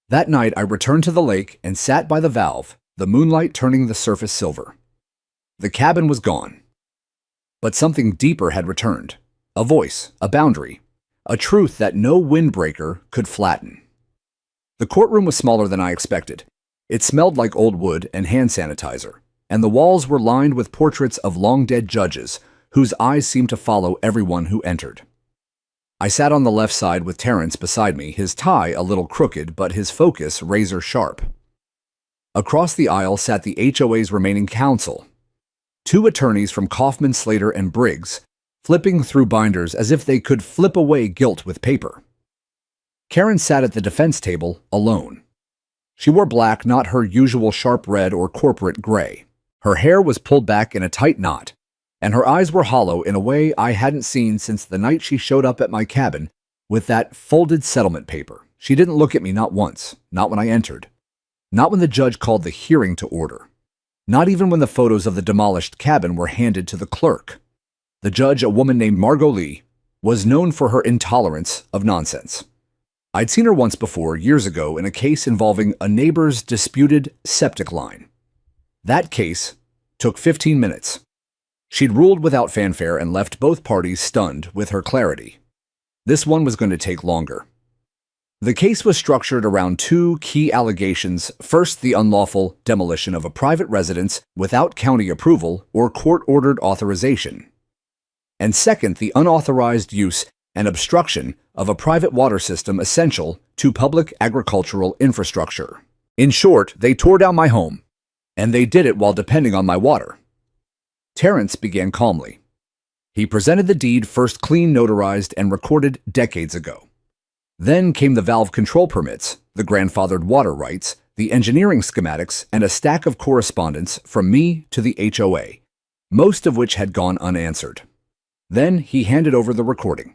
That night, I returned to the lake and sat by the valve, the moonlight turning the surface silver. The cabin was gone. But something deeper had returned. A voice, a boundary, a truth that no windbreaker could flatten. The courtroom was smaller than I expected. It smelled like old wood and hand sanitizer, and the walls were lined with portraits of long-dead judges whose eyes seemed to follow everyone who entered. I sat on the left side with Terrence beside me, his tie a little crooked but his focus razor sharp. Across the aisle sat the HOA's remaining counsel. Two attorneys from Kaufman, Slater, and Briggs, flipping through binders as if they could flip away guilt with paper. Karen sat at the defense table alone. She wore black, not her usual sharp red or corporate gray. Her hair was pulled back in a tight knot, and her eyes were hollow in a way I hadn't seen since the night she showed up at my cabin with that folded settlement paper. She didn't look at me not once, not when I entered, not when the judge called the hearing to order, not even when the photos of the demolished cabin were handed to the clerk. The judge, a woman named Margot Lee, was known for her intolerance of nonsense. I'd seen her once before, years ago, in a case involving a neighbor's disputed septic line. That case took 15 minutes. She'd ruled without fanfare and left both parties stunned with her clarity. This one was going to take longer. The case was structured around two key allegations. First, the unlawful demolition of a private residence without county approval or court-ordered authorization. And second, the unauthorized use and obstruction of a private water system essential to public agricultural infrastructure. In short, they tore down my home, and they did it while depending on my water. Terrence began calmly. He presented the deed, first clean notarized and recorded decades ago. Then came the valve control permits, the grandfathered water rights, the engineering schematics, and a stack of correspondence from me to the HOA, most of which had gone unanswered. Then he handed over the recording.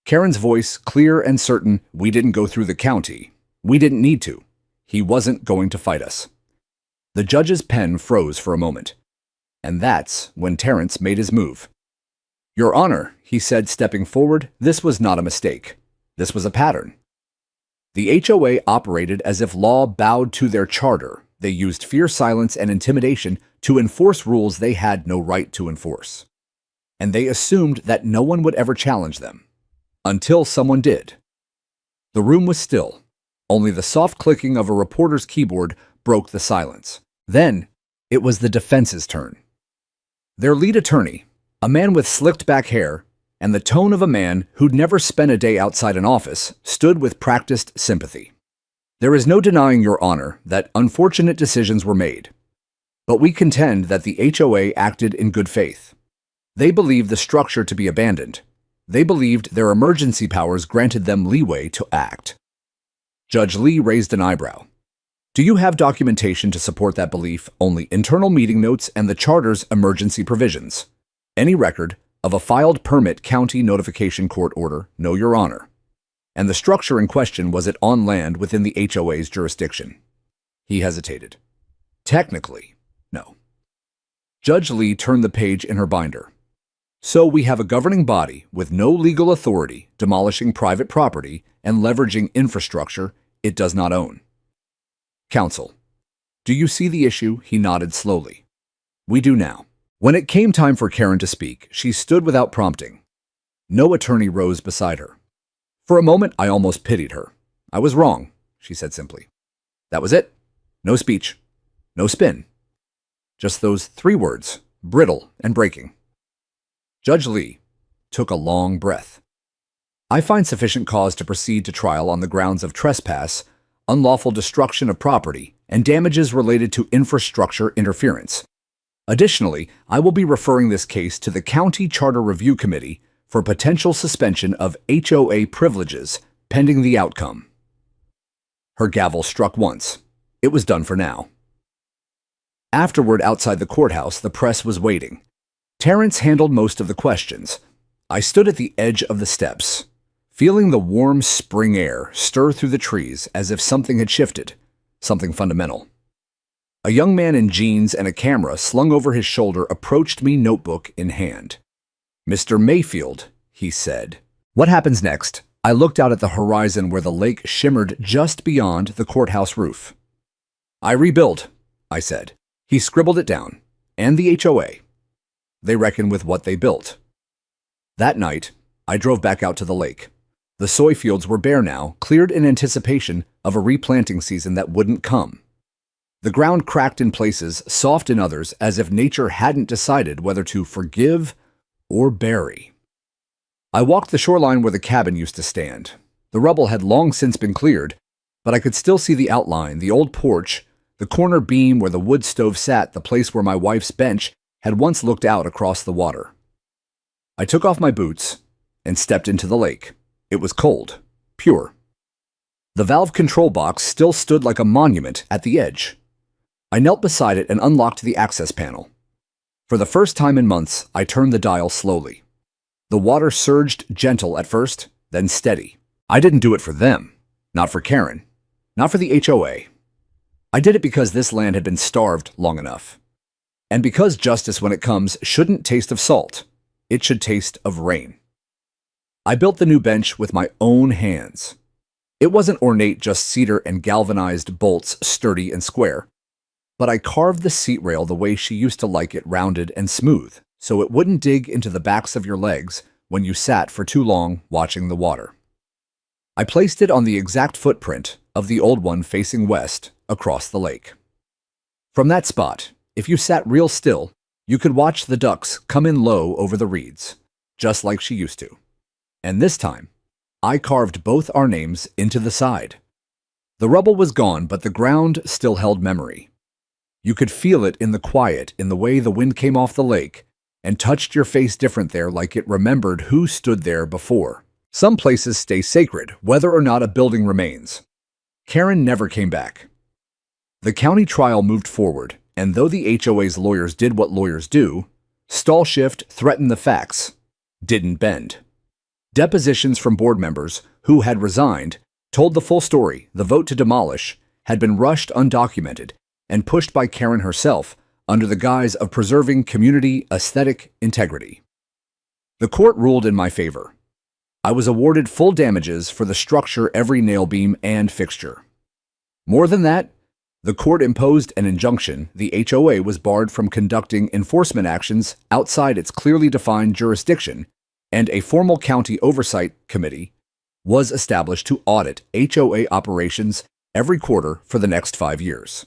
Karen's voice, clear and certain. We didn't go through the county. We didn't need to. He wasn't going to fight us. The judge's pen froze for a moment. And that's when Terrence made his move. Your Honor, he said, stepping forward, this was not a mistake. This was a pattern. The HOA operated as if law bowed to their charter. They used fear, silence, and intimidation to enforce rules they had no right to enforce. And they assumed that no one would ever challenge them. Until someone did. The room was still. Only the soft clicking of a reporter's keyboard broke the silence. Then, it was the defense's turn. Their lead attorney, a man with slicked back hair and the tone of a man who'd never spent a day outside an office, stood with practiced sympathy. There is no denying, Your Honor, that unfortunate decisions were made. But we contend that the HOA acted in good faith. They believed the structure to be abandoned. They believed their emergency powers granted them leeway to act. Judge Lee raised an eyebrow. Do you have documentation to support that belief? Only internal meeting notes and the charter's emergency provisions. Any record of a filed permit county notification court order? No, Your Honor. And the structure in question, was it on land within the HOA's jurisdiction? He hesitated. Technically, no. Judge Lee turned the page in her binder. So we have a governing body with no legal authority demolishing private property and leveraging infrastructure it does not own. Counsel, do you see the issue? He nodded slowly. We do now. When it came time for Karen to speak, she stood without prompting. No attorney rose beside her. For a moment, I almost pitied her. I was wrong, she said simply. That was it. No speech. No spin. Just those 3 words, brittle and breaking. Judge Lee took a long breath. I find sufficient cause to proceed to trial on the grounds of trespass, unlawful destruction of property, and damages related to infrastructure interference. Additionally, I will be referring this case to the County Charter Review Committee for potential suspension of HOA privileges pending the outcome. Her gavel struck once. It was done for now. Afterward, outside the courthouse, the press was waiting. Terrence handled most of the questions. I stood at the edge of the steps, feeling the warm spring air stir through the trees as if something had shifted, something fundamental. A young man in jeans and a camera slung over his shoulder approached me, notebook in hand. Mr. Mayfield, he said. What happens next? I looked out at the horizon where the lake shimmered just beyond the courthouse roof. I rebuild, I said. He scribbled it down. And the HOA. They reckon with what they built. That night, I drove back out to the lake. The soy fields were bare now, cleared in anticipation of a replanting season that wouldn't come. The ground cracked in places, soft in others, as if nature hadn't decided whether to forgive or bury. I walked the shoreline where the cabin used to stand. The rubble had long since been cleared, but I could still see the outline, the old porch, the corner beam where the wood stove sat, the place where my wife's bench had once looked out across the water. I took off my boots and stepped into the lake. It was cold, pure. The valve control box still stood like a monument at the edge. I knelt beside it and unlocked the access panel. For the first time in months, I turned the dial slowly. The water surged gentle at first, then steady. I didn't do it for them, not for Karen, not for the HOA. I did it because this land had been starved long enough. And because justice, when it comes, shouldn't taste of salt, it should taste of rain. I built the new bench with my own hands. It wasn't ornate, just cedar and galvanized bolts, sturdy and square. But I carved the seat rail the way she used to like it, rounded and smooth, so it wouldn't dig into the backs of your legs when you sat for too long watching the water. I placed it on the exact footprint of the old one facing west across the lake. From that spot, if you sat real still, you could watch the ducks come in low over the reeds, just like she used to. And this time, I carved both our names into the side. The rubble was gone, but the ground still held memory. You could feel it in the quiet, in the way the wind came off the lake and touched your face different there, like it remembered who stood there before. Some places stay sacred, whether or not a building remains. Karen never came back. The county trial moved forward, and though the HOA's lawyers did what lawyers do, stall shift, threatened the facts, didn't bend. Depositions from board members who had resigned told the full story. The vote to demolish had been rushed, undocumented, and pushed by Karen herself under the guise of preserving community aesthetic integrity. The court ruled in my favor. I was awarded full damages for the structure, every nail beam and fixture. More than that, the court imposed an injunction. The HOA was barred from conducting enforcement actions outside its clearly defined jurisdiction, and a formal county oversight committee was established to audit HOA operations every quarter for the next 5 years.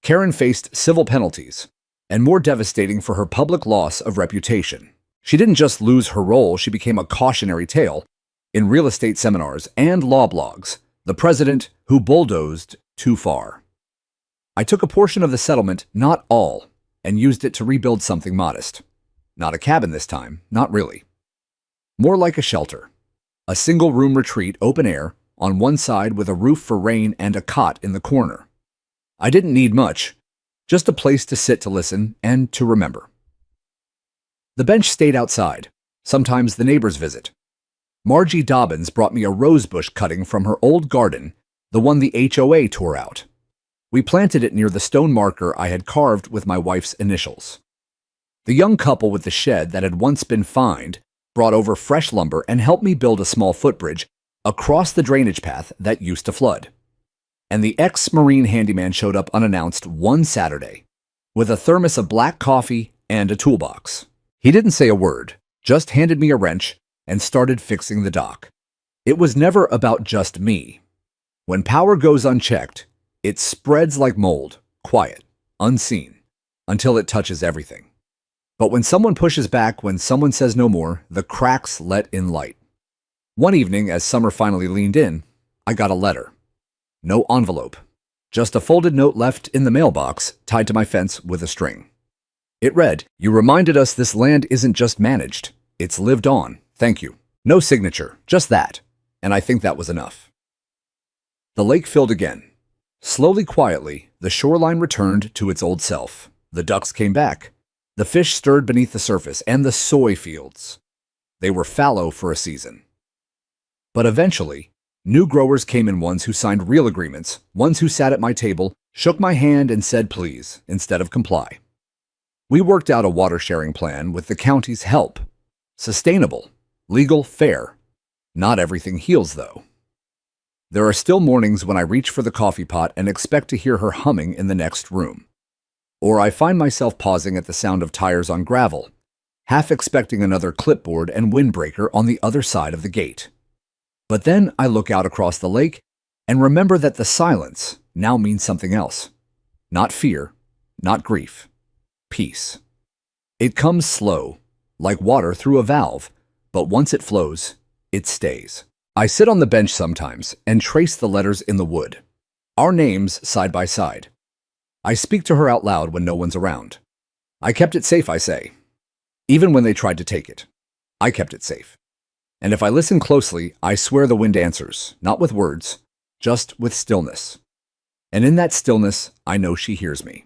Karen faced civil penalties, and more devastating for her public loss of reputation. She didn't just lose her role, she became a cautionary tale in real estate seminars and law blogs, the president who bulldozed too far. I took a portion of the settlement, not all, and used it to rebuild something modest. Not a cabin this time, not really. More like a shelter. A single-room retreat, open air, on one side with a roof for rain and a cot in the corner. I didn't need much, just a place to sit, to listen, and to remember. The bench stayed outside. Sometimes the neighbors visit. Margie Dobbins brought me a rosebush cutting from her old garden, the one the HOA tore out. We planted it near the stone marker I had carved with my wife's initials. The young couple with the shed that had once been fined brought over fresh lumber and helped me build a small footbridge across the drainage path that used to flood. And the ex-Marine handyman showed up unannounced one Saturday with a thermos of black coffee and a toolbox. He didn't say a word, just handed me a wrench and started fixing the dock. It was never about just me. When power goes unchecked, it spreads like mold, quiet, unseen, until it touches everything. But when someone pushes back, when someone says no more, the cracks let in light. One evening, as summer finally leaned in, I got a letter. No envelope, just a folded note left in the mailbox tied to my fence with a string. It read, "You reminded us this land isn't just managed, it's lived on. Thank you." No signature, just that, and I think that was enough. The lake filled again. Slowly, quietly, the shoreline returned to its old self. The ducks came back. The fish stirred beneath the surface, and the soy fields. They were fallow for a season. But eventually, new growers came in, ones who signed real agreements, ones who sat at my table, shook my hand and said please instead of comply. We worked out a water-sharing plan with the county's help. Sustainable, legal, fair. Not everything heals, though. There are still mornings when I reach for the coffee pot and expect to hear her humming in the next room. Or I find myself pausing at the sound of tires on gravel, half expecting another clipboard and windbreaker on the other side of the gate. But then I look out across the lake and remember that the silence now means something else. Not fear, not grief. Peace. It comes slow, like water through a valve, but once it flows, it stays. I sit on the bench sometimes and trace the letters in the wood. Our names side by side. I speak to her out loud when no one's around. I kept it safe, I say. Even when they tried to take it, I kept it safe. And if I listen closely, I swear the wind answers, not with words, just with stillness. And in that stillness, I know she hears me.